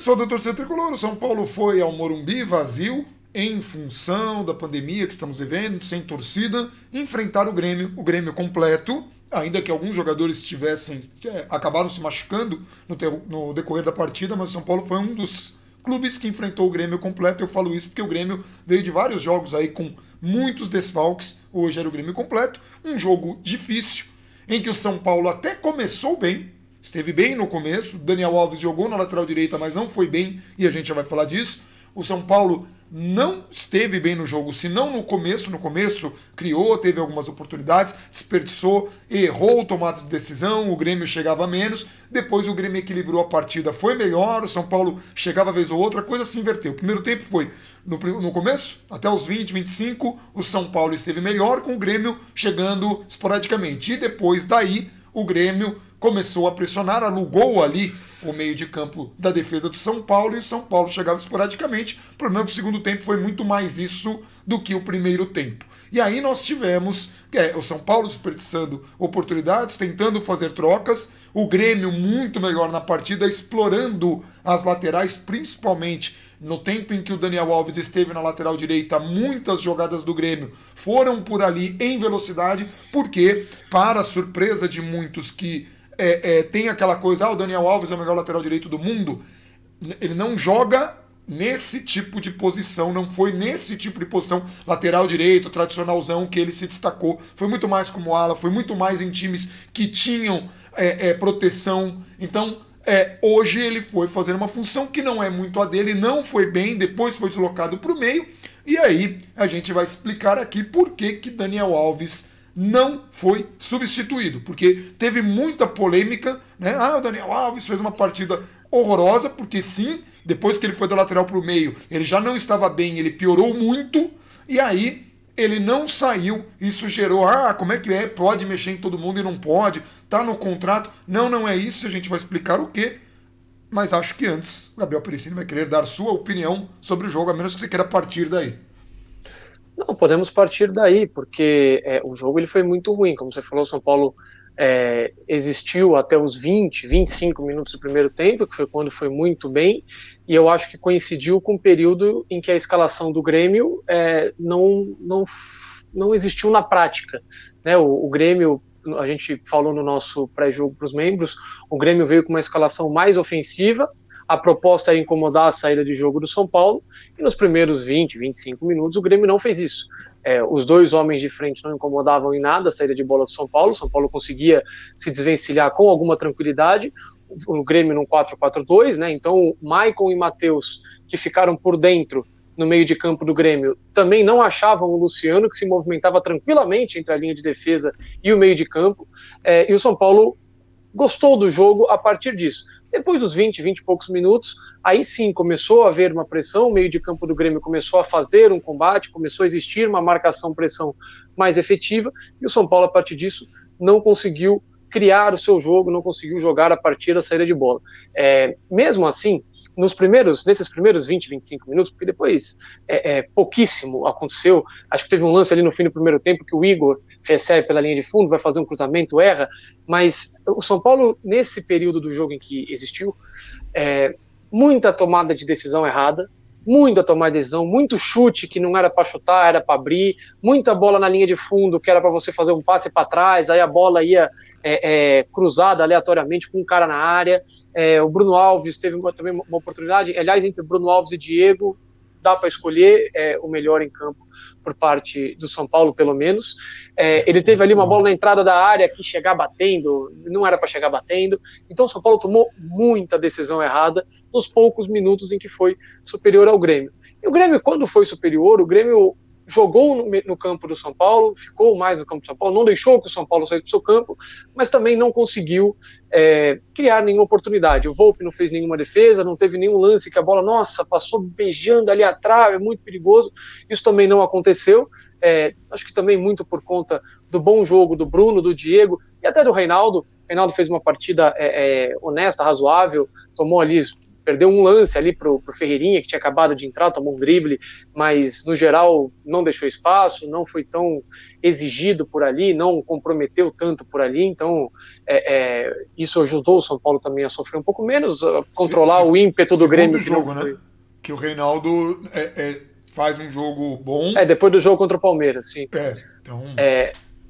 Pessoal da torcida tricolor, o São Paulo foi ao Morumbi vazio, em função da pandemia que estamos vivendo, sem torcida, enfrentar o Grêmio completo, ainda que alguns jogadores acabaram se machucando no decorrer da partida, mas o São Paulo foi um dos clubes que enfrentou o Grêmio completo. Eu falo isso porque o Grêmio veio de vários jogos aí com muitos desfalques, hoje era o Grêmio completo, um jogo difícil, em que o São Paulo até começou bem, esteve bem no começo, Daniel Alves jogou na lateral direita, mas não foi bem, e a gente já vai falar disso. O São Paulo não esteve bem no jogo, se não no começo criou, teve algumas oportunidades, desperdiçou, errou tomadas de decisão, o Grêmio chegava menos, depois o Grêmio equilibrou a partida, foi melhor, o São Paulo chegava vez ou outra, a coisa se inverteu. O primeiro tempo foi, no começo, até os 20, 25, o São Paulo esteve melhor, com o Grêmio chegando esporadicamente, e depois daí o Grêmio começou a pressionar, alugou ali o meio de campo da defesa do São Paulo, e o São Paulo chegava esporadicamente. O problema é que o segundo tempo foi muito mais isso do que o primeiro tempo. E aí nós tivemos o São Paulo desperdiçando oportunidades, tentando fazer trocas, o Grêmio muito melhor na partida, explorando as laterais, principalmente no tempo em que o Daniel Alves esteve na lateral direita, muitas jogadas do Grêmio foram por ali em velocidade, porque, para a surpresa de muitos que tem aquela coisa, o Daniel Alves é o melhor lateral direito do mundo, ele não joga nesse tipo de posição, não foi nesse tipo de posição lateral direito, tradicionalzão, que ele se destacou. Foi muito mais como ala, foi muito mais em times que tinham proteção. Então, hoje ele foi fazer uma função que não é muito a dele, não foi bem, depois foi deslocado para o meio, e aí a gente vai explicar aqui por que Daniel Alves não foi substituído, porque teve muita polêmica, né? O Daniel Alves fez uma partida horrorosa, porque sim, depois que ele foi da lateral para o meio, ele já não estava bem, ele piorou muito, e aí ele não saiu, isso gerou, como é que pode mexer em todo mundo e não pode, tá no contrato. Não é isso, a gente vai explicar o quê, mas acho que antes o Gabriel Pericini vai querer dar sua opinião sobre o jogo, a menos que você queira partir daí. Não, podemos partir daí, porque o jogo ele foi muito ruim. Como você falou, o São Paulo existiu até os 20, 25 minutos do primeiro tempo, que foi quando foi muito bem, e eu acho que coincidiu com o período em que a escalação do Grêmio não existiu na prática, né? O Grêmio, a gente falou no nosso pré-jogo para os membros, o Grêmio veio com uma escalação mais ofensiva, a proposta é incomodar a saída de jogo do São Paulo, e nos primeiros 20, 25 minutos o Grêmio não fez isso. Os dois homens de frente não incomodavam em nada a saída de bola do São Paulo conseguia se desvencilhar com alguma tranquilidade, o Grêmio num 4-4-2, né? Então Maicon e Matheus, que ficaram por dentro no meio de campo do Grêmio, também não achavam o Luciano, que se movimentava tranquilamente entre a linha de defesa e o meio de campo, e o São Paulo gostou do jogo a partir disso. Depois dos 20 e poucos minutos, aí sim começou a haver uma pressão, o meio de campo do Grêmio começou a fazer um combate, começou a existir uma marcação-pressão mais efetiva, e o São Paulo, a partir disso, não conseguiu criar o seu jogo, não conseguiu jogar a partir da saída de bola. Mesmo assim, nesses primeiros 20, 25 minutos, porque depois pouquíssimo aconteceu, acho que teve um lance ali no fim do primeiro tempo que o Igor recebe pela linha de fundo, vai fazer um cruzamento, erra, mas o São Paulo, nesse período do jogo em que existiu, muita tomada de decisão errada, muita tomada de decisão, muito chute que não era para chutar, era para abrir, muita bola na linha de fundo que era para você fazer um passe para trás, aí a bola ia cruzada aleatoriamente com um cara na área. O Bruno Alves teve também uma oportunidade, aliás, entre Bruno Alves e Diego, dá para escolher o melhor em campo por parte do São Paulo, pelo menos. Ele teve ali uma bola na entrada da área que chegar batendo, não era para chegar batendo. Então o São Paulo tomou muita decisão errada nos poucos minutos em que foi superior ao Grêmio. E o Grêmio, quando foi superior, o Grêmio jogou no campo do São Paulo, ficou mais no campo do São Paulo, não deixou que o São Paulo saísse do seu campo, mas também não conseguiu criar nenhuma oportunidade. O Volpi não fez nenhuma defesa, não teve nenhum lance que a bola, passou beijando ali atrás, é muito perigoso. Isso também não aconteceu. Acho que também muito por conta do bom jogo do Bruno, do Diego e até do Reinaldo. O Reinaldo fez uma partida honesta, razoável, tomou ali perdeu um lance ali pro Ferreirinha, que tinha acabado de entrar, tomou um drible, mas no geral não deixou espaço, não foi tão exigido por ali, não comprometeu tanto por ali, então isso ajudou o São Paulo também a sofrer um pouco menos, a controlar o ímpeto do Grêmio. Que jogo, não foi. Né? Que o Reinaldo faz um jogo bom. Depois do jogo contra o Palmeiras, sim. Então...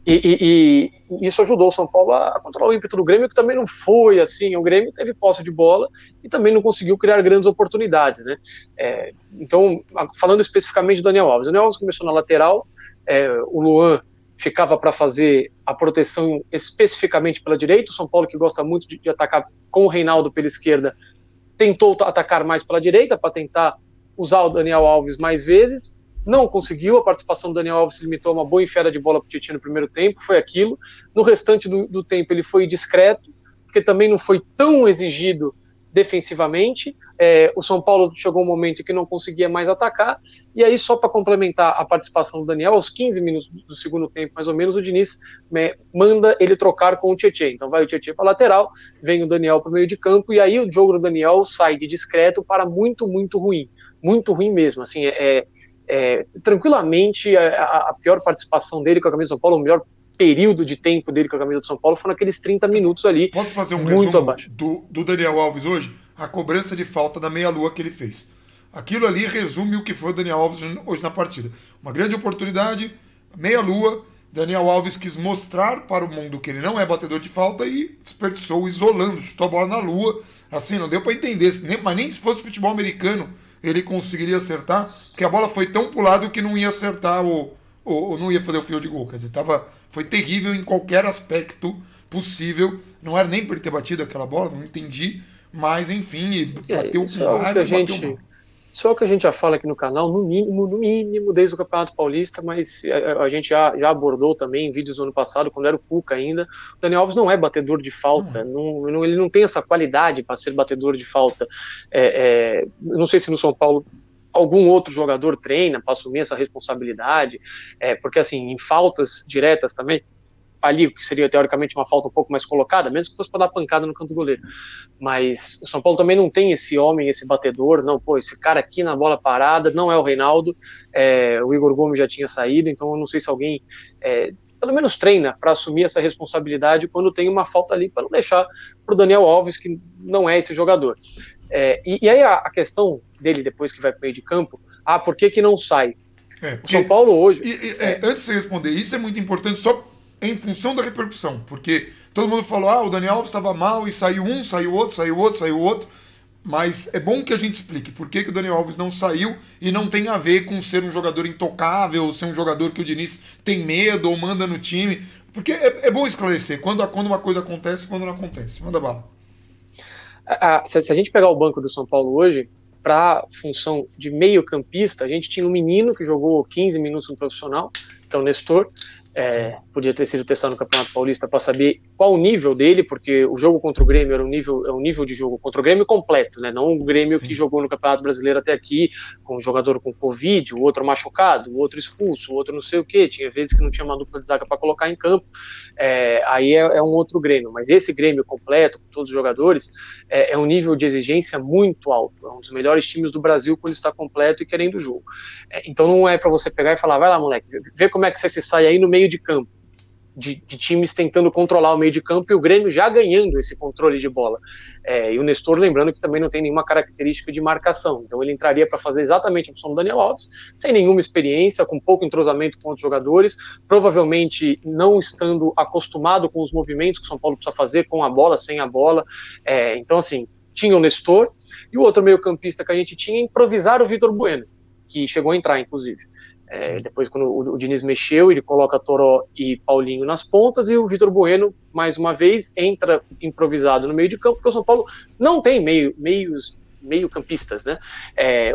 E isso ajudou o São Paulo a controlar o ímpeto do Grêmio, que também não foi assim. O Grêmio teve posse de bola e também não conseguiu criar grandes oportunidades, né? Então, falando especificamente do Daniel Alves. O Daniel Alves começou na lateral, o Luan ficava para fazer a proteção especificamente pela direita. O São Paulo, que gosta muito de atacar com o Reinaldo pela esquerda, tentou atacar mais pela direita para tentar usar o Daniel Alves mais vezes. Não conseguiu, a participação do Daniel Alves se limitou a uma boa enfiada de bola para o Tietchan no primeiro tempo, foi aquilo. No restante do tempo ele foi discreto, porque também não foi tão exigido defensivamente. O São Paulo chegou um momento em que não conseguia mais atacar, e aí só para complementar a participação do Daniel, aos 15 minutos do segundo tempo, mais ou menos, o Diniz manda ele trocar com o Tietchan. Então vai o Tietchan para a lateral, vem o Daniel para o meio de campo, e aí o jogo do Daniel sai de discreto para muito, muito ruim. Muito ruim mesmo, assim, tranquilamente a pior participação dele com a camisa do São Paulo, o melhor período de tempo dele com a camisa do São Paulo foram aqueles 30 minutos ali. Posso fazer um muito resumo abaixo do Daniel Alves hoje? A cobrança de falta da meia-lua que ele fez. Aquilo ali resume o que foi o Daniel Alves hoje na partida. Uma grande oportunidade, meia-lua, Daniel Alves quis mostrar para o mundo que ele não é batedor de falta e desperdiçou, isolando, chutou a bola na lua. Assim, não deu para entender, mas nem se fosse futebol americano ele conseguiria acertar, porque a bola foi tão pulada que não ia acertar ou não ia fazer o field de gol. Quer dizer, foi terrível em qualquer aspecto possível. Não era nem para ele ter batido aquela bola, não entendi, mas enfim, bateu com raiva, bateu mal. Só que a gente já fala aqui no canal, no mínimo, desde o Campeonato Paulista, mas a gente já abordou também em vídeos do ano passado, quando era o Cuca ainda. O Daniel Alves não é batedor de falta, ele não tem essa qualidade para ser batedor de falta. Não sei se no São Paulo algum outro jogador treina para assumir essa responsabilidade, porque assim, em faltas diretas também, ali, que seria teoricamente uma falta um pouco mais colocada, mesmo que fosse para dar pancada no canto do goleiro. Mas o São Paulo também não tem esse homem, esse batedor, não, esse cara aqui na bola parada não é o Reinaldo, o Igor Gomes já tinha saído, então eu não sei se alguém pelo menos treina para assumir essa responsabilidade quando tem uma falta ali, para não deixar para o Daniel Alves, que não é esse jogador. E aí a questão dele, depois que vai para o meio de campo, por que não sai? O São Paulo hoje... Antes de você responder, isso é muito importante, só em função da repercussão, porque todo mundo falou, o Daniel Alves estava mal e saiu um, saiu outro, mas é bom que a gente explique por que o Daniel Alves não saiu e não tem a ver com ser um jogador intocável, ser um jogador que o Diniz tem medo ou manda no time, porque é bom esclarecer quando uma coisa acontece e quando não acontece. Manda bala. Se a gente pegar o banco do São Paulo hoje, para função de meio campista, a gente tinha um menino que jogou 15 minutos no profissional, que é o Nestor. Podia ter sido testado no Campeonato Paulista para saber qual o nível dele, porque o jogo contra o Grêmio é um nível de jogo contra o Grêmio completo, né? Não o Grêmio que jogou no Campeonato Brasileiro até aqui, com um jogador com Covid, o outro machucado, o outro expulso, o outro não sei o quê. Tinha vezes que não tinha uma dupla de zaga para colocar em campo. Aí é um outro Grêmio, mas esse Grêmio completo, com todos os jogadores, é um nível de exigência muito alto. É um dos melhores times do Brasil quando está completo e querendo o jogo. Então não é para você pegar e falar, vai lá, moleque, vê como é que você se sai aí no meio de campo, de times tentando controlar o meio de campo e o Grêmio já ganhando esse controle de bola. E o Nestor, lembrando que também não tem nenhuma característica de marcação, então ele entraria para fazer exatamente a função do Daniel Alves, sem nenhuma experiência, com pouco entrosamento com outros jogadores, provavelmente não estando acostumado com os movimentos que o São Paulo precisa fazer com a bola, sem a bola. Então assim, tinha o Nestor, e o outro meio campista que a gente tinha, improvisar o Vitor Bueno, que chegou a entrar, inclusive. Depois, quando o Diniz mexeu, ele coloca Toró e Paulinho nas pontas, e o Vitor Bueno, mais uma vez, entra improvisado no meio de campo, porque o São Paulo não tem meio campistas, né?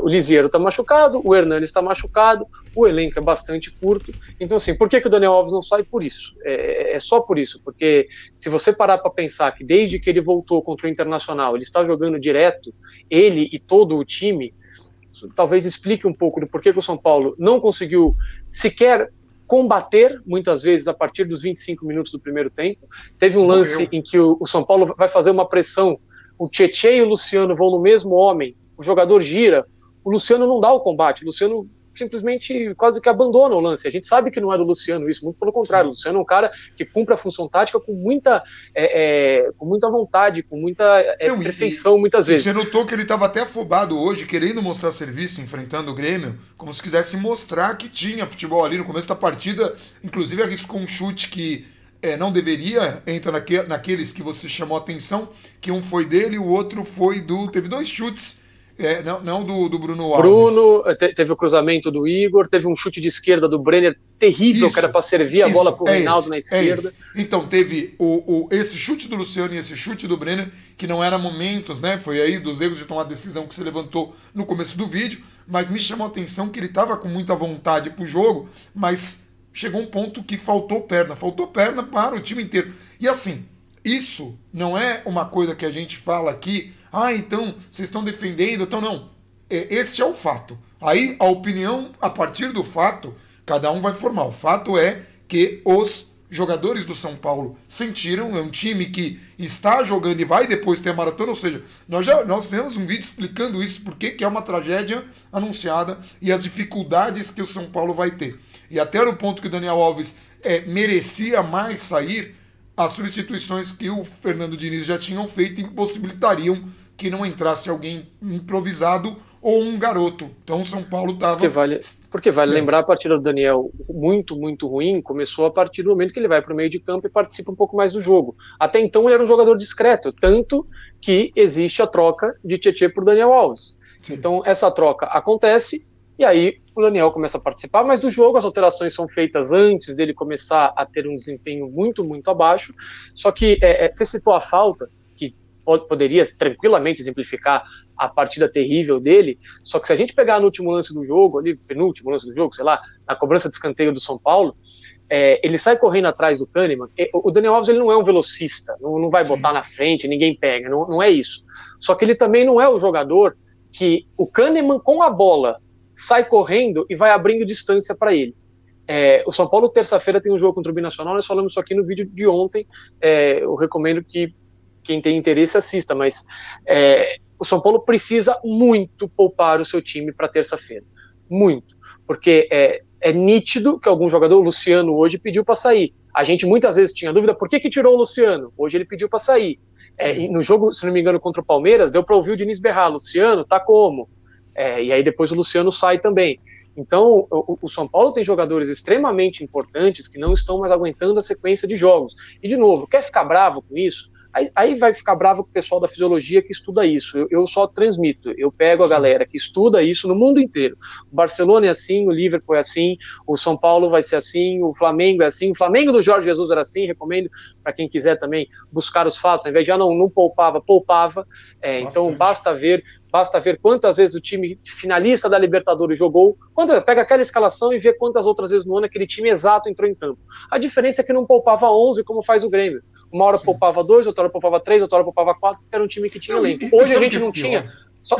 O Lisieiro está machucado, o Hernanes está machucado, o elenco é bastante curto. Então, assim, por que o Daniel Alves não sai? Por isso. É só por isso, porque se você parar para pensar que desde que ele voltou contra o Internacional, ele está jogando direto, ele e todo o time, talvez explique um pouco do porquê que o São Paulo não conseguiu sequer combater, muitas vezes, a partir dos 25 minutos do primeiro tempo. Teve um lance em que o São Paulo vai fazer uma pressão, o Tietê e o Luciano vão no mesmo homem, o jogador gira, o Luciano não dá o combate, o Luciano simplesmente quase que abandona o lance. A gente sabe que não é do Luciano isso, muito pelo contrário. O Luciano é um cara que cumpre a função tática com muita vontade, com muita perfeição, muitas vezes. Você notou que ele estava até afobado hoje, querendo mostrar serviço, enfrentando o Grêmio, como se quisesse mostrar que tinha futebol ali no começo da partida. Inclusive arriscou um chute que não deveria, entra naqueles que você chamou a atenção, que um foi dele e o outro foi teve 2 chutes. Não do Bruno Alves. Teve o cruzamento do Igor, teve um chute de esquerda do Brenner terrível, que era para servir a bola para o Reinaldo na esquerda. Então, teve esse chute do Luciano e esse chute do Brenner, que não eram momentos, né? Foi aí dos erros de tomar decisão que se levantou no começo do vídeo, mas me chamou a atenção que ele estava com muita vontade pro jogo, mas chegou um ponto que faltou perna para o time inteiro. E assim, isso não é uma coisa que a gente fala aqui, então vocês estão defendendo, então não. Este é o fato. Aí a opinião, a partir do fato, cada um vai formar. O fato é que os jogadores do São Paulo sentiram, é um time que está jogando e vai depois ter a maratona, ou seja, nós temos um vídeo explicando isso, porque que é uma tragédia anunciada e as dificuldades que o São Paulo vai ter. E até no ponto que o Daniel Alves merecia mais sair, as substituições que o Fernando Diniz já tinham feito impossibilitariam que não entrasse alguém improvisado ou um garoto. Então o São Paulo estava... Porque vale lembrar, a partida do Daniel muito, muito ruim, começou a partir do momento que ele vai para o meio de campo e participa um pouco mais do jogo. Até então ele era um jogador discreto, tanto que existe a troca de Tietê por Daniel Alves. Sim. Então essa troca acontece e aí o Daniel começa a participar mais do jogo, as alterações são feitas antes dele começar a ter um desempenho muito, muito abaixo. Só que você citou a falta, que poderia tranquilamente exemplificar a partida terrível dele, só que se a gente pegar no último lance do jogo, ali, penúltimo lance do jogo, sei lá, na cobrança de escanteio do São Paulo, ele sai correndo atrás do Kahneman. O Daniel Alves ele não é um velocista, não vai botar na frente, ninguém pega, não é isso. Só que ele também não é o jogador que o Kahneman com a bola sai correndo e vai abrindo distância para ele. O São Paulo, terça-feira, tem um jogo contra o Binacional, nós falamos isso aqui no vídeo de ontem, eu recomendo que quem tem interesse assista, mas o São Paulo precisa muito poupar o seu time para terça-feira, muito, porque é nítido que algum jogador, o Luciano hoje pediu para sair, a gente muitas vezes tinha dúvida, por que tirou o Luciano? Hoje ele pediu para sair, no jogo, se não me engano, contra o Palmeiras, deu para ouvir o Diniz berrar, Luciano, tá como? E aí depois o Luciano sai também. Então o São Paulo tem jogadores extremamente importantes que não estão mais aguentando a sequência de jogos. E de novo, quer ficar bravo com isso? Aí vai ficar bravo com o pessoal da fisiologia que estuda isso. Eu só transmito, eu pego a galera que estuda isso no mundo inteiro. O Barcelona é assim, o Liverpool é assim, o São Paulo vai ser assim, o Flamengo é assim, o Flamengo do Jorge Jesus era assim, recomendo para quem quiser também buscar os fatos, ao invés de não poupava. Então basta ver quantas vezes o time finalista da Libertadores jogou, pega aquela escalação e vê quantas outras vezes no ano aquele time exato entrou em campo. A diferença é que não poupava 11 como faz o Grêmio. Uma hora poupava 2, outra hora poupava 3, outra hora poupava 4, porque era um time que tinha elenco. Hoje a gente não tinha, só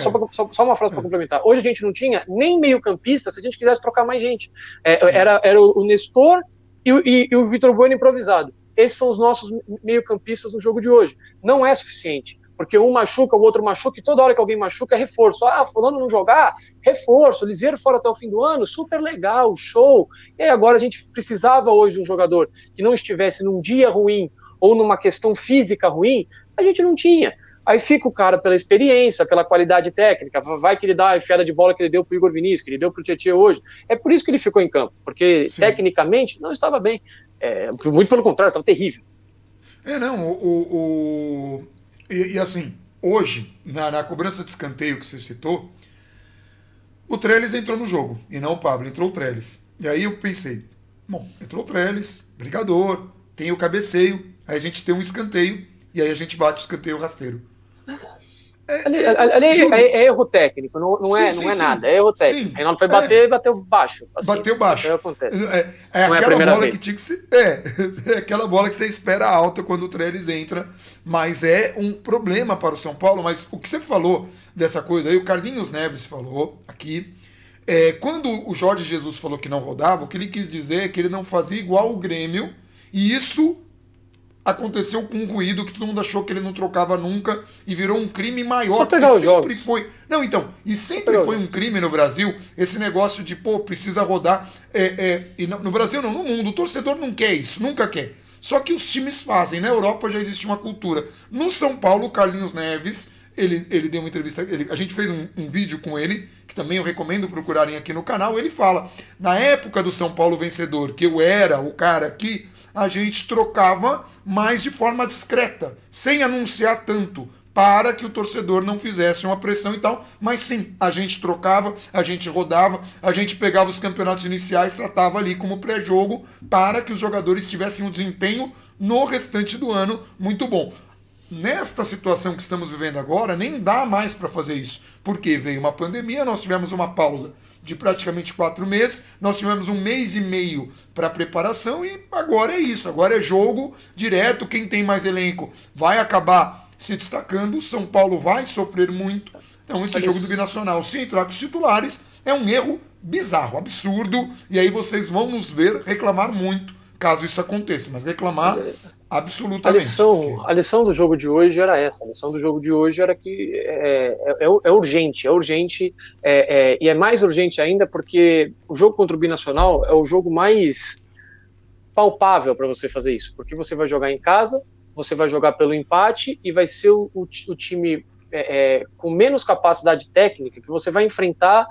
uma frase para complementar, hoje a gente não tinha nem meio campista se a gente quisesse trocar mais gente. Era o Nestor e o Vitor Bueno improvisado. Esses são os nossos meio campistas no jogo de hoje. Não é suficiente. Porque um machuca, o outro machuca, e toda hora que alguém machuca é reforço. Fulano não jogar, reforço, Liseiro fora até o fim do ano, super legal, show. E aí agora a gente precisava hoje de um jogador que não estivesse num dia ruim ou numa questão física ruim, a gente não tinha. Aí fica o cara pela experiência, pela qualidade técnica, vai que ele dá a enfiada de bola que ele deu pro Igor Vinícius, que ele deu pro Tietê hoje. É por isso que ele ficou em campo, porque Sim. Tecnicamente não estava bem. Muito pelo contrário, estava terrível. E assim, hoje, na cobrança de escanteio que você citou, o Trellis entrou no jogo, e não o Pablo, entrou o Trellis. E aí eu pensei, bom, entrou o Trellis, brigador, tem o cabeceio, aí a gente tem um escanteio, e aí a gente bate o escanteio rasteiro. É erro técnico, não é nada, é erro técnico. Reinaldo foi bater e bateu baixo. Assim, bateu baixo. Isso acontece. Não aquela bola vez. Que tinha que ser. É aquela bola que você espera alta quando o Trellis entra, mas é um problema para o São Paulo. Mas o que você falou dessa coisa aí, o Carlinhos Neves falou aqui. Quando o Jorge Jesus falou que não rodava, o que ele quis dizer é que ele não fazia igual o Grêmio, e isso aconteceu com um ruído que todo mundo achou que ele não trocava nunca e virou um crime maior. Só pegar os sempre jogos. foi. Não, então, e sempre foi um crime no Brasil esse negócio de, pô, precisa rodar. E no Brasil não, no mundo. O torcedor não quer isso, nunca quer. Só que os times fazem. Na Europa já existe uma cultura. No São Paulo, o Carlinhos Neves, ele deu uma entrevista. A gente fez um vídeo com ele, que também eu recomendo procurarem aqui no canal. Ele fala: na época do São Paulo vencedor, que eu era o cara que a gente trocava, mas de forma discreta, sem anunciar tanto, para que o torcedor não fizesse uma pressão e tal. Mas sim, a gente trocava, a gente rodava, a gente pegava os campeonatos iniciais, tratava ali como pré-jogo, para que os jogadores tivessem um desempenho no restante do ano muito bom. Nesta situação que estamos vivendo agora, nem dá mais para fazer isso, porque veio uma pandemia, nós tivemos uma pausa de praticamente 4 meses, nós tivemos 1 mês e meio para preparação e agora é isso, agora é jogo direto, quem tem mais elenco vai acabar se destacando, o São Paulo vai sofrer muito, então esse jogo do Binacional sem trocar os titulares é um erro bizarro, absurdo, e aí vocês vão nos ver reclamar muito, caso isso aconteça, mas reclamar absolutamente. A lição do jogo de hoje era essa. A lição do jogo de hoje era que é urgente, e é mais urgente ainda porque o jogo contra o Binacional é o jogo mais palpável para você fazer isso, porque você vai jogar em casa, você vai jogar pelo empate e vai ser o time com menos capacidade técnica que você vai enfrentar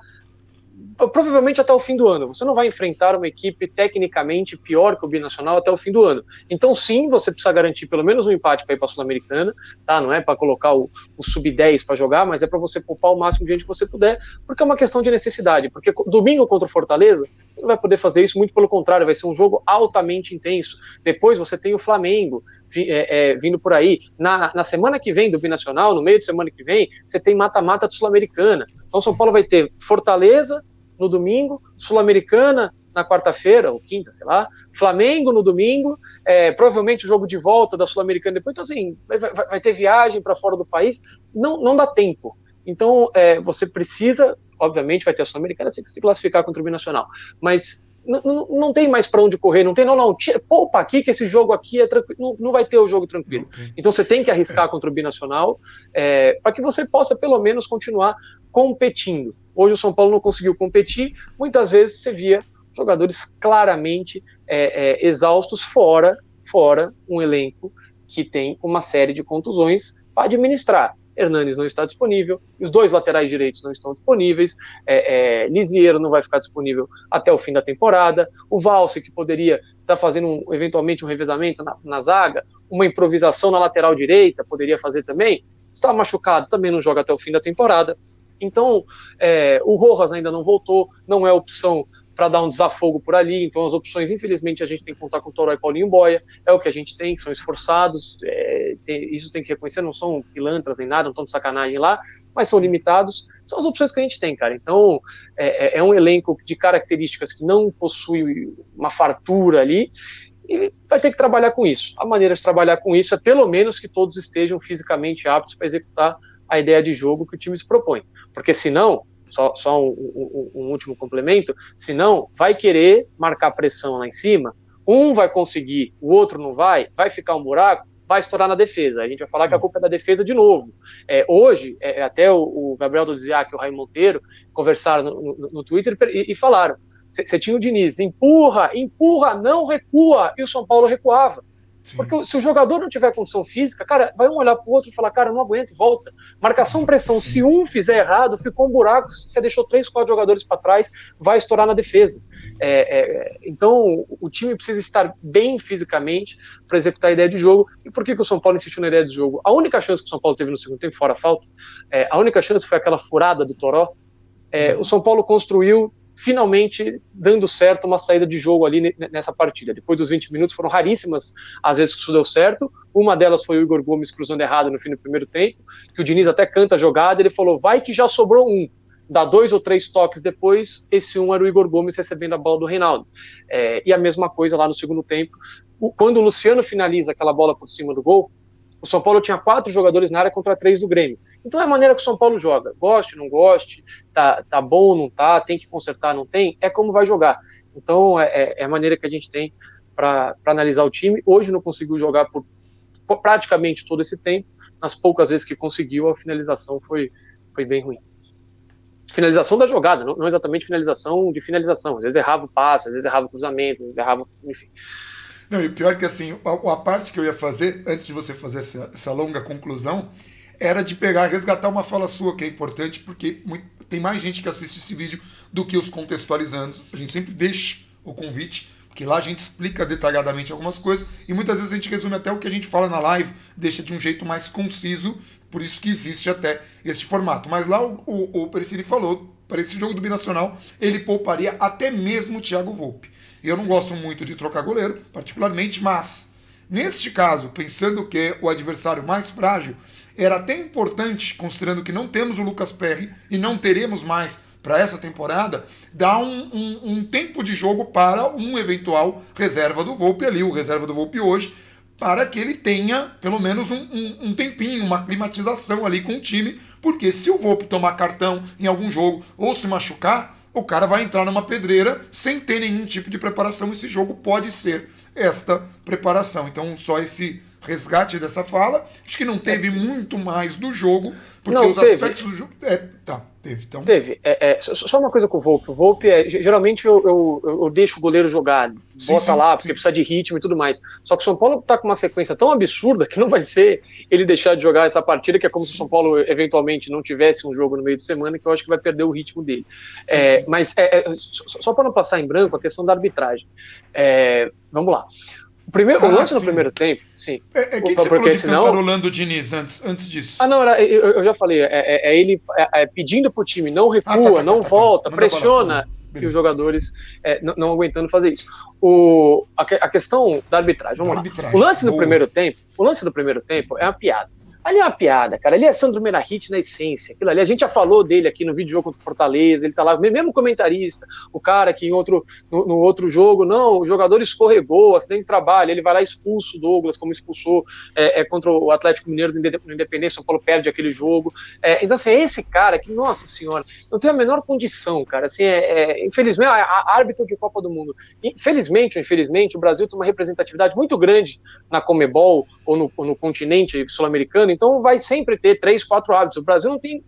provavelmente até o fim do ano. Você não vai enfrentar uma equipe tecnicamente pior que o Binacional até o fim do ano. Então, sim, você precisa garantir pelo menos um empate para ir para a Sul-Americana, tá? Não é para colocar o sub-10 para jogar, mas é para você poupar o máximo de gente que você puder, porque é uma questão de necessidade. Porque domingo contra o Fortaleza, você não vai poder fazer isso, muito pelo contrário, vai ser um jogo altamente intenso. Depois você tem o Flamengo vindo por aí. Na semana que vem do Binacional, no meio de semana que vem, você tem mata-mata de Sul-Americana. Então, São Paulo vai ter Fortaleza no domingo, Sul-Americana na quarta-feira, ou quinta, sei lá, Flamengo no domingo, provavelmente o jogo de volta da Sul-Americana depois, então assim, vai ter viagem para fora do país, não dá tempo. Então, você precisa, obviamente vai ter a Sul-Americana se classificar contra o Binacional, mas não tem mais para onde correr, não, poupa aqui que esse jogo aqui é tranquilo, não vai ter o jogo tranquilo. Então você tem que arriscar contra o Binacional para que você possa pelo menos continuar competindo. Hoje o São Paulo não conseguiu competir, muitas vezes você via jogadores claramente exaustos, fora um elenco que tem uma série de contusões para administrar. Hernanes não está disponível, os 2 laterais direitos não estão disponíveis, Lisieiro não vai ficar disponível até o fim da temporada, o Valse, que poderia estar fazendo eventualmente um revezamento na zaga, uma improvisação na lateral direita, poderia fazer também, está machucado, também não joga até o fim da temporada. Então, o Rojas ainda não voltou, não é opção para dar um desafogo por ali, então as opções, infelizmente, a gente tem que contar com o Toró e Paulinho Boia, é o que a gente tem, que são esforçados, isso tem que reconhecer, não são pilantras nem nada, não estão de sacanagem lá, mas são limitados, são as opções que a gente tem, cara. Então, é um elenco de características que não possui uma fartura ali, e vai ter que trabalhar com isso. A maneira de trabalhar com isso é, pelo menos, que todos estejam fisicamente aptos para executar a ideia de jogo que o time se propõe, porque senão, só um último complemento, senão vai querer marcar pressão lá em cima, um vai conseguir, o outro não vai ficar um buraco, vai estourar na defesa, a gente vai falar que a culpa é da defesa de novo. Hoje, até o Gabriel Doziak e o Raí Monteiro conversaram no Twitter e falaram, você tinha o Diniz, empurra, não recua, e o São Paulo recuava. Sim. Porque se o jogador não tiver condição física, cara, vai um olhar pro outro e falar, cara, não aguento, volta. Marcação, pressão, sim. Se um fizer errado, ficou um buraco, você deixou 3, 4 jogadores para trás, vai estourar na defesa. Então, o time precisa estar bem fisicamente para executar a ideia de jogo. E por que o São Paulo insistiu na ideia de jogo? A única chance que o São Paulo teve no segundo tempo, fora a falta, a única chance foi aquela furada do Toró. O São Paulo construiu finalmente dando certo uma saída de jogo ali nessa partida. Depois dos 20 minutos foram raríssimas as vezes que isso deu certo. Uma delas foi o Igor Gomes cruzando errado no fim do primeiro tempo, que o Diniz até canta a jogada, ele falou, vai que já sobrou um. Dá 2 ou 3 toques depois, esse um era o Igor Gomes recebendo a bola do Reinaldo. E a mesma coisa lá no segundo tempo. Quando o Luciano finaliza aquela bola por cima do gol, o São Paulo tinha 4 jogadores na área contra 3 do Grêmio. Então é a maneira que o São Paulo joga. Goste, não goste, tá bom, não tá, tem que consertar, não tem, é como vai jogar. Então é a maneira que a gente tem para analisar o time. Hoje não conseguiu jogar por praticamente todo esse tempo. Nas poucas vezes que conseguiu, a finalização foi bem ruim. Finalização da jogada, não exatamente finalização de finalização. Às vezes errava o passe, às vezes errava o cruzamento, às vezes errava, enfim. Não, e o pior é que assim, a parte que eu ia fazer, antes de você fazer essa longa conclusão, era de pegar e resgatar uma fala sua, que é importante, porque tem mais gente que assiste esse vídeo do que os contextualizandos. A gente sempre deixa o convite, porque lá a gente explica detalhadamente algumas coisas, e muitas vezes a gente resume até o que a gente fala na live, deixa de um jeito mais conciso, por isso que existe até esse formato. Mas lá o Pericini falou, para esse jogo do Binacional, ele pouparia até mesmo o Thiago Volpe. Eu não gosto muito de trocar goleiro, particularmente, mas neste caso, pensando que é o adversário mais frágil, era até importante, considerando que não temos o Lucas Perry e não teremos mais para essa temporada, dar um tempo de jogo para um eventual reserva do Volpe ali, o reserva do Volpe hoje, para que ele tenha pelo menos um tempinho, uma climatização ali com o time, porque se o Volpe tomar cartão em algum jogo ou se machucar, o cara vai entrar numa pedreira sem ter nenhum tipo de preparação. Esse jogo pode ser esta preparação. Então, só esse resgate dessa fala. Acho que não teve muito mais do jogo, porque não, os aspectos do jogo... Teve. Então... Teve. Só uma coisa com o Volpe. O Volpe, geralmente eu deixo o goleiro jogar, bota lá, porque precisa de ritmo e tudo mais. Só que o São Paulo tá com uma sequência tão absurda que não vai ser ele deixar de jogar essa partida, que é como se o São Paulo eventualmente não tivesse um jogo no meio de semana, que eu acho que vai perder o ritmo dele. Sim. Mas só para não passar em branco a questão da arbitragem. Vamos lá. O lance no primeiro tempo, sim. Quem você falou de cantarolando o Diniz antes disso? Não, eu já falei, ele pedindo pro time, não recua, não volta, pressiona, e os jogadores não aguentando fazer isso. A questão da arbitragem, vamos lá. O lance do primeiro tempo é uma piada. Ali é uma piada, cara. Ali é Sandro Meirahit na essência. Aquilo ali, a gente já falou dele aqui no vídeo jogo contra o Fortaleza, ele tá lá, mesmo comentarista, o cara que no outro jogo, não, o jogador escorregou, acidente de trabalho, ele vai lá e expulsa o Douglas, como expulsou contra o Atlético Mineiro no Independência, São Paulo perde aquele jogo. Então, assim, é esse cara que, nossa senhora, não tem a menor condição, cara. Assim, infelizmente, a árbitro de Copa do Mundo. Infelizmente ou infelizmente, o Brasil tem uma representatividade muito grande na Conmebol ou no continente sul-americano. Então vai sempre ter 3, 4 árbitros. O Brasil não tem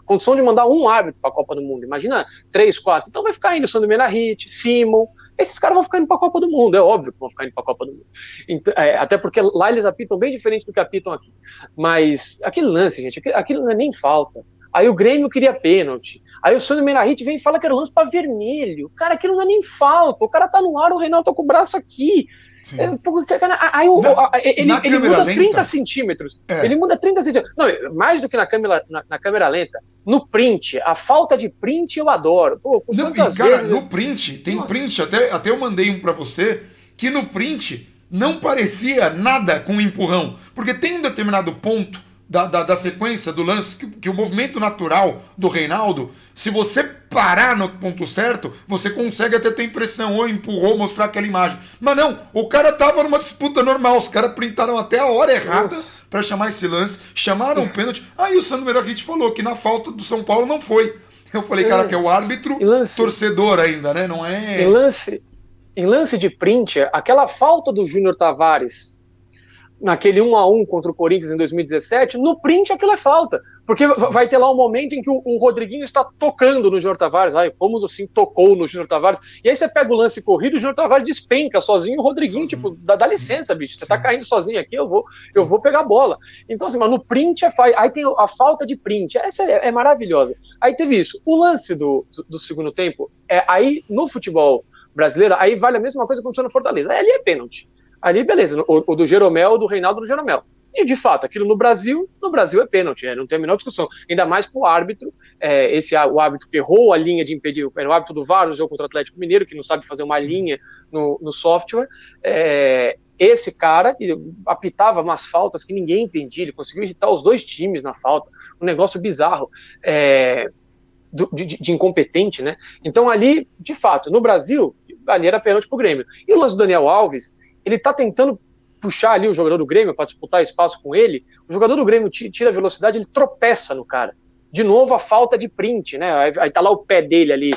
condição de mandar um árbitro para a Copa do Mundo. Imagina 3, 4. Então vai ficar indo Sandro Meirahit, Simon. Esses caras vão ficar indo para a Copa do Mundo. É óbvio que vão ficar indo para a Copa do Mundo. Então, até porque lá eles apitam bem diferente do que apitam aqui. Mas aquele lance, gente, aquilo não é nem falta. Aí o Grêmio queria pênalti. Aí o Sandro Meirahit vem e fala que era lance para vermelho. Cara, aquilo não é nem falta. O cara tá no ar, o Reinaldo tá com o braço aqui. Aí ele muda 30 centímetros. Ele muda 30 centímetros. Não, mais do que na câmera lenta, no print, a falta de print eu adoro. No print, tem Nossa. Print, até eu mandei um pra você, que no print não parecia nada com um empurrão. Porque tem um determinado ponto da sequência do lance, que o movimento natural do Reinaldo, se você parar no ponto certo, você consegue até ter impressão, ou empurrou, mostrar aquela imagem. Mas não, o cara tava numa disputa normal, os caras printaram até a hora errada para chamar esse lance, chamaram o pênalti. Aí o Sandro Meirahit falou que na falta do São Paulo não foi. Eu falei, cara, que é o árbitro torcedor ainda, né? Não é... Em lance de print, aquela falta do Júnior Tavares naquele 1-1 contra o Corinthians em 2017, no print aquilo é falta, porque vai ter lá um momento em que o Rodriguinho está tocando no Júnior Tavares, como assim tocou no Júnior Tavares, e aí você pega o lance corrido, o Júnior Tavares despenca sozinho, o Rodriguinho, tipo, dá licença, bicho, você tá caindo sozinho aqui, eu vou pegar a bola. Então assim, mas no print aí tem a falta de print, essa é maravilhosa. Aí teve isso. O lance do segundo tempo, aí no futebol brasileiro, aí vale a mesma coisa que aconteceu no Fortaleza, ali é pênalti. Ali, beleza, o do Jeromel, do Reinaldo do Jeromel. E, de fato, aquilo no Brasil é pênalti, não tem a menor discussão. Ainda mais pro árbitro, o árbitro que errou a linha de impedir, era o árbitro do VAR no jogo contra o Atlético Mineiro, que não sabe fazer uma linha no software. Esse cara apitava umas faltas que ninguém entendia, ele conseguiu irritar os dois times na falta. Um negócio bizarro. De incompetente, né? Então, ali, de fato, no Brasil, ali era pênalti pro Grêmio. E o lance do Daniel Alves, ele tá tentando puxar ali o jogador do Grêmio para disputar espaço com ele, o jogador do Grêmio tira a velocidade, ele tropeça no cara. De novo a falta de print, né? Aí tá lá o pé dele ali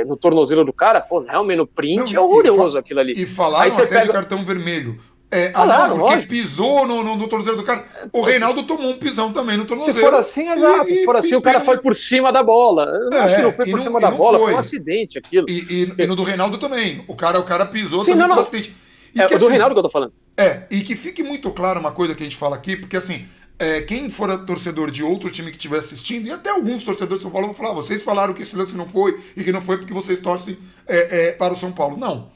no tornozelo do cara, realmente no print é horroroso aquilo ali. E falaram aí até de cartão vermelho. Não, porque lógico. Pisou no tornozelo do cara. O Reinaldo tomou um pisão também no tornozelo. Se for assim, se for assim, o cara foi por cima da bola. Eu acho que não foi por cima da bola, foi um acidente aquilo. E no do Reinaldo também. O cara pisou também por acidente. É o do Reinaldo que eu tô falando. E que fique muito claro uma coisa que a gente fala aqui, porque assim, quem for torcedor de outro time que estiver assistindo, e até alguns torcedores de São Paulo vão falar, vocês falaram que esse lance não foi e que não foi porque vocês torcem para o São Paulo. Não.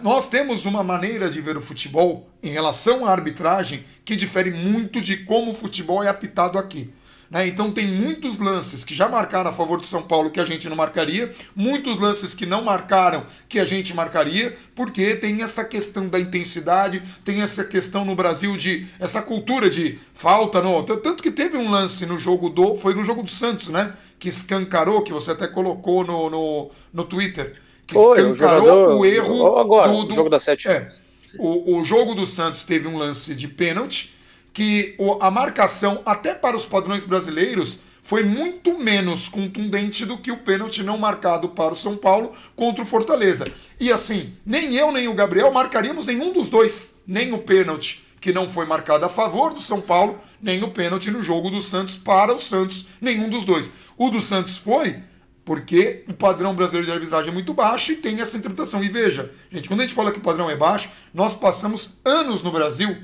Nós temos uma maneira de ver o futebol em relação à arbitragem que difere muito de como o futebol é apitado aqui. Né? Então tem muitos lances que já marcaram a favor de São Paulo que a gente não marcaria, muitos lances que não marcaram que a gente marcaria, porque tem essa questão da intensidade, tem essa questão no Brasil de essa cultura de falta. Tanto que teve um lance no jogo foi no jogo do Santos, né? Que escancarou, que você até colocou no Twitter. Que escancarou o erro agora, do jogo das 7 horas. O jogo do Santos teve um lance de pênalti que a marcação, até para os padrões brasileiros, foi muito menos contundente do que o pênalti não marcado para o São Paulo contra o Fortaleza. E assim, nem eu nem o Gabriel marcaríamos nenhum dos dois, nem o pênalti que não foi marcado a favor do São Paulo, nem o pênalti no jogo do Santos para o Santos, nenhum dos dois. O do Santos foi porque o padrão brasileiro de arbitragem é muito baixo e tem essa interpretação. E veja, gente, quando a gente fala que o padrão é baixo, nós passamos anos no Brasil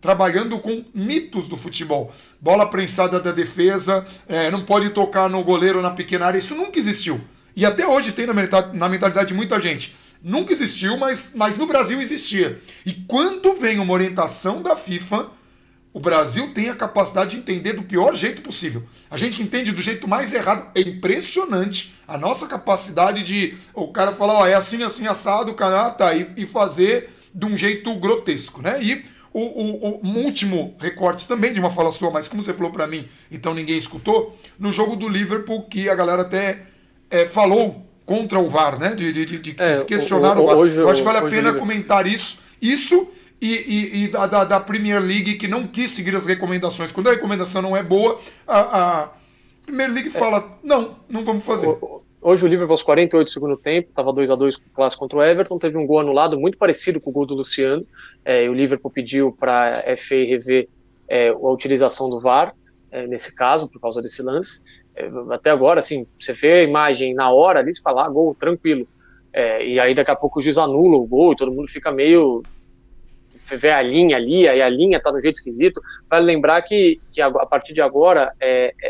trabalhando com mitos do futebol. Bola prensada da defesa, não pode tocar no goleiro na pequena área, isso nunca existiu. E até hoje tem na mentalidade de muita gente. Nunca existiu, mas no Brasil existia. E quando vem uma orientação da FIFA, o Brasil tem a capacidade de entender do pior jeito possível. A gente entende do jeito mais errado. É impressionante a nossa capacidade de o cara falar, é assim, assim, assado, o cara e fazer de um jeito grotesco, né? E o último recorte também de uma fala sua, mas como você falou pra mim, então ninguém escutou, no jogo do Liverpool, que a galera até falou contra o VAR, né? De questionar o VAR. Eu acho que vale a pena comentar isso. E da Premier League, que não quis seguir as recomendações. Quando a recomendação não é boa, a Premier League fala, não vamos fazer. Hoje o Liverpool aos 48 do segundo tempo, estava 2-2 com o clássico contra o Everton, teve um gol anulado muito parecido com o gol do Luciano. O Liverpool pediu para a FA rever a utilização do VAR, nesse caso, por causa desse lance. Até agora, assim, você vê a imagem na hora ali, você fala, gol, tranquilo. E aí daqui a pouco o juiz anula o gol e todo mundo fica meio... vê a linha ali, aí a linha tá no jeito esquisito. Vale lembrar que a partir de agora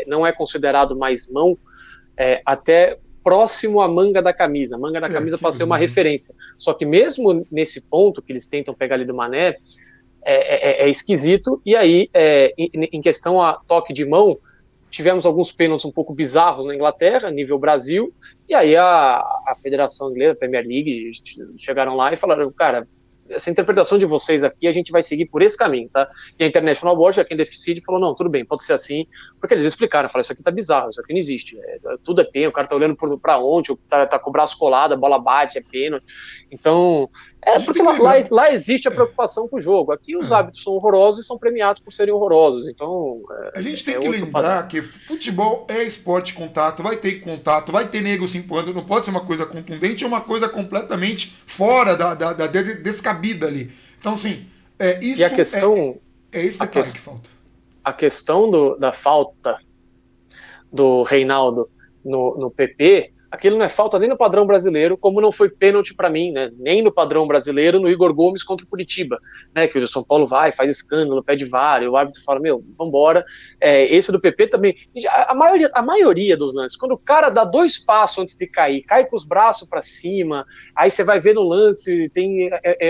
não é considerado mais mão até próximo à manga da camisa. A manga da camisa passa a ser uma referência. Só que mesmo nesse ponto que eles tentam pegar ali do Mané, é esquisito. E aí, em questão a toque de mão, tivemos alguns pênaltis um pouco bizarros na Inglaterra, nível Brasil, e aí a Federação Inglesa, a Premier League, chegaram lá e falaram, cara, essa interpretação de vocês aqui, a gente vai seguir por esse caminho, tá? E a International Board, quem decide, falou, não, tudo bem, pode ser assim, porque eles explicaram, falaram, isso aqui tá bizarro, isso aqui não existe, tudo é pênalti, o cara tá olhando pra onde, tá com o braço colado, a bola bate, é pênalti. Então, porque lá existe a preocupação com o jogo, aqui os hábitos são horrorosos e são premiados por serem horrorosos, então... a gente tem que lembrar que futebol é esporte de contato, vai ter nego se empurrando, não pode ser uma coisa contundente, é uma coisa completamente fora da descabida ali. Então, assim, isso e a questão, esse detalhe que falta. A questão da falta do Reinaldo no PP, aquilo não é falta nem no padrão brasileiro, como não foi pênalti para mim, né? Nem no padrão brasileiro, no Igor Gomes contra o Curitiba, né? Que o São Paulo faz escândalo, pede VAR, e o árbitro fala, vambora. Esse do PP também. A maioria dos lances, quando o cara dá 2 passos antes de cair, cai com os braços para cima, aí você vai ver no lance, tem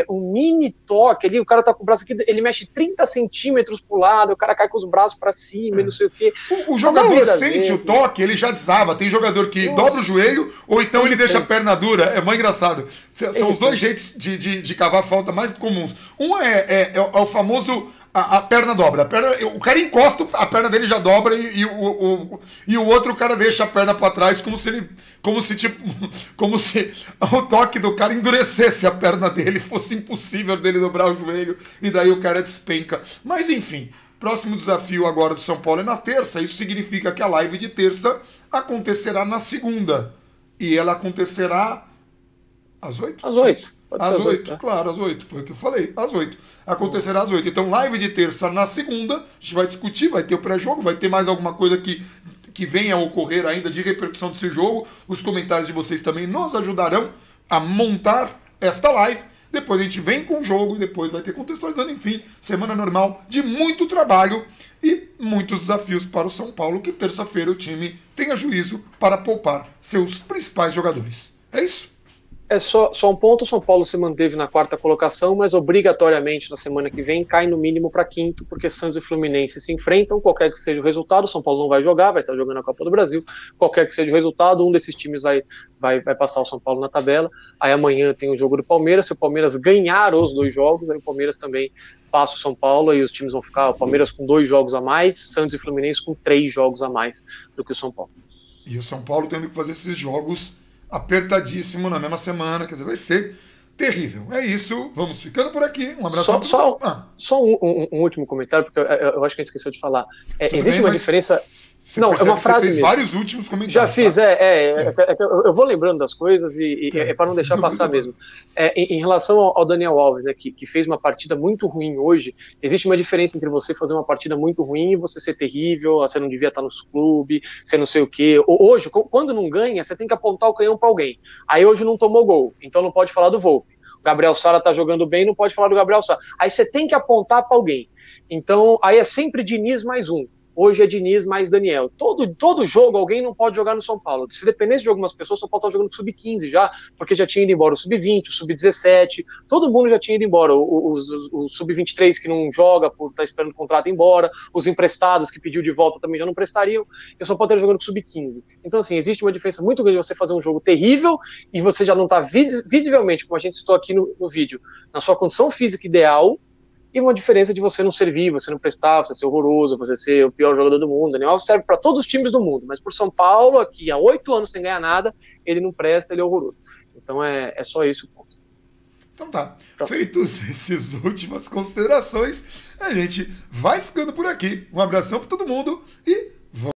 um mini toque ali, o cara tá com o braço aqui, ele mexe 30 centímetros pro lado, o cara cai com os braços para cima e não sei o quê. O jogador sente o toque, ele já desaba. Tem jogador que dobra o joelho, ou então ele deixa a perna dura. É muito engraçado. São os dois jeitos de cavar falta mais comuns. Um é o famoso a perna dobra. O cara encosta, a perna dele já dobra e o outro o cara deixa a perna para trás como se o toque do cara endurecesse a perna dele, fosse impossível dele dobrar o joelho e daí o cara despenca. Mas enfim, próximo desafio agora do São Paulo é na terça. Isso significa que a live de terça acontecerá na segunda. E ela acontecerá às 8? Às 8. Pode ser Às às 8, 8, né? claro, às 8. Foi o que eu falei, às 8. Acontecerá às 8. Então, live de terça na segunda, a gente vai discutir, vai ter o pré-jogo, vai ter mais alguma coisa que venha a ocorrer ainda de repercussão desse jogo. Os comentários de vocês também nos ajudarão a montar esta live. Depois a gente vem com o jogo e depois vai ter contextualizando. Enfim, semana normal de muito trabalho e muitos desafios para o São Paulo, que terça-feira o time tenha juízo para poupar seus principais jogadores. É isso? É só um ponto, o São Paulo se manteve na quarta colocação, mas obrigatoriamente na semana que vem cai no mínimo para quinto, porque Santos e Fluminense se enfrentam, qualquer que seja o resultado, o São Paulo não vai jogar, vai estar jogando a Copa do Brasil, qualquer que seja o resultado, um desses times vai passar o São Paulo na tabela, aí amanhã tem o jogo do Palmeiras, se o Palmeiras ganhar os 2 jogos, aí o Palmeiras também passa o São Paulo, e os times vão ficar, o Palmeiras com 2 jogos a mais, Santos e Fluminense com 3 jogos a mais do que o São Paulo. E o São Paulo tendo que fazer esses jogos apertadíssimo na mesma semana, quer dizer, vai ser terrível. É isso, vamos ficando por aqui. Um abraço. Só um último comentário, porque eu acho que a gente esqueceu de falar. Existe bem, uma diferença. Não, é uma frase. Você fez mesmo. Vários últimos comentários. Já fiz, eu vou lembrando das coisas e é para não deixar passar mesmo. Em relação ao Daniel Alves, que fez uma partida muito ruim hoje, existe uma diferença entre você fazer uma partida muito ruim e você ser terrível, você não devia estar nos clubes, você não sei o quê. Hoje, quando não ganha, você tem que apontar o canhão para alguém. Aí hoje não tomou gol, então não pode falar do Volpi. O Gabriel Sara tá jogando bem, não pode falar do Gabriel Sara. Aí você tem que apontar para alguém. Então, aí é sempre Diniz mais um. Hoje é Diniz mais Daniel. Todo jogo alguém não pode jogar no São Paulo. Se dependesse de algumas pessoas, São Paulo tá jogando sub-15 já, porque já tinha ido embora o sub-20, o sub-17, todo mundo já tinha ido embora. O sub-23 que não joga por estar esperando o contrato ir embora, os emprestados que pediu de volta também já não prestariam, e o São Paulo tá jogando com sub-15. Então, assim, existe uma diferença muito grande de você fazer um jogo terrível e você já não tá visivelmente, como a gente citou aqui no vídeo, na sua condição física ideal, e uma diferença de você não servir, você não prestar, você ser horroroso, você ser o pior jogador do mundo. O Daniel serve para todos os times do mundo, mas por São Paulo, aqui há 8 anos sem ganhar nada, ele não presta, ele é horroroso. Então é só isso o ponto. Então tá, feitos essas últimas considerações, a gente vai ficando por aqui. Um abração para todo mundo e